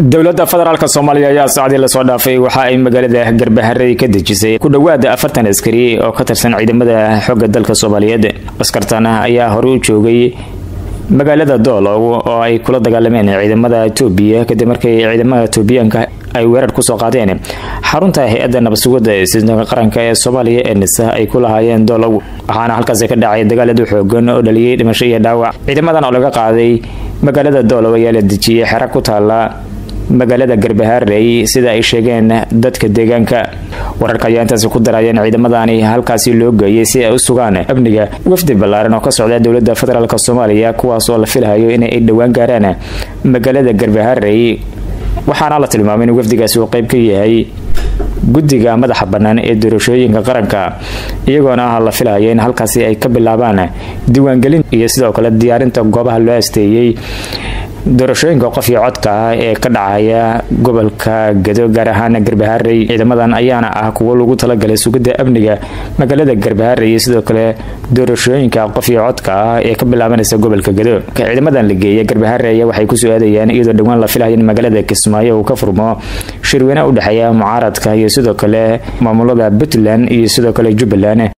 dowladda federaalka Soomaaliya ayaa saacadii la soo dhaafay waxa ay magaalada Garbaharey ka dejisay ku dhawaad 40 askari oo ka tirsan ciidamada xoogga dalka Soomaaliyeed. Askartana ayaa hore u joogay magaalada Doolow oo ay kula dagaalameen ciidamada Itoobiya kadib markii ciidamada Itoobiyaanka ay weerar ku soo qaadeen xarunta hay'adda nabadgelyada ee sidoo qaranka ee Soomaaliya ee NISA ay ku lahaayeen Doolow. waxaana halkaas ka dhacay dagaalada xoogan oo dhaliyay dhimasho iyo dhaawac. ciidamadan oo laga qaaday magaalada Doolow ayaa la dejiyay xero ku taala magaalada Garbaharey sida ay sheegeen dadka deegaanka. wararka ayaa intaas ku darayeen ciidamadani halkaasi loo geeyay si ay u sugaan amniga wafdi ballaaran oo ka socda dowladda federaalka Soomaaliya kuwaas oo la filayo in ay dhawaan gaaraan magaalada Garbaharey. waxaana la tilmaamay in wafdigaasi uu qayb ka yahay guddiga madaxa bannaan ee doorashooyinka qaranka iyagoona la filayo in halkaasi ay ka bilaabaan diiwaangelin iyo sidoo kale diyaarinta goobaha loo asteeyay doorashooyinka qof iyo codka ee ka dhacaya gobolka Gedo gaar ahaan Garbaharey. ciidamadan ayaana ah kuwo lagu talagalay sugidda amniga magaalada Garbaharey sidoo kale doorashooyinka qof iyo codka ee ka bilaabanaysa gobolka Gedo. ciidamadan la geeyay Garbaharey waxay ku soo aadayaan iyadoo dhawaan la filayo in magaalada Kismaayo uu ka furmo shirweyne u dhaxeeya mucaaradka iyo sidoo kale maamulada Puntland iyo sidoo kale Jubbaland.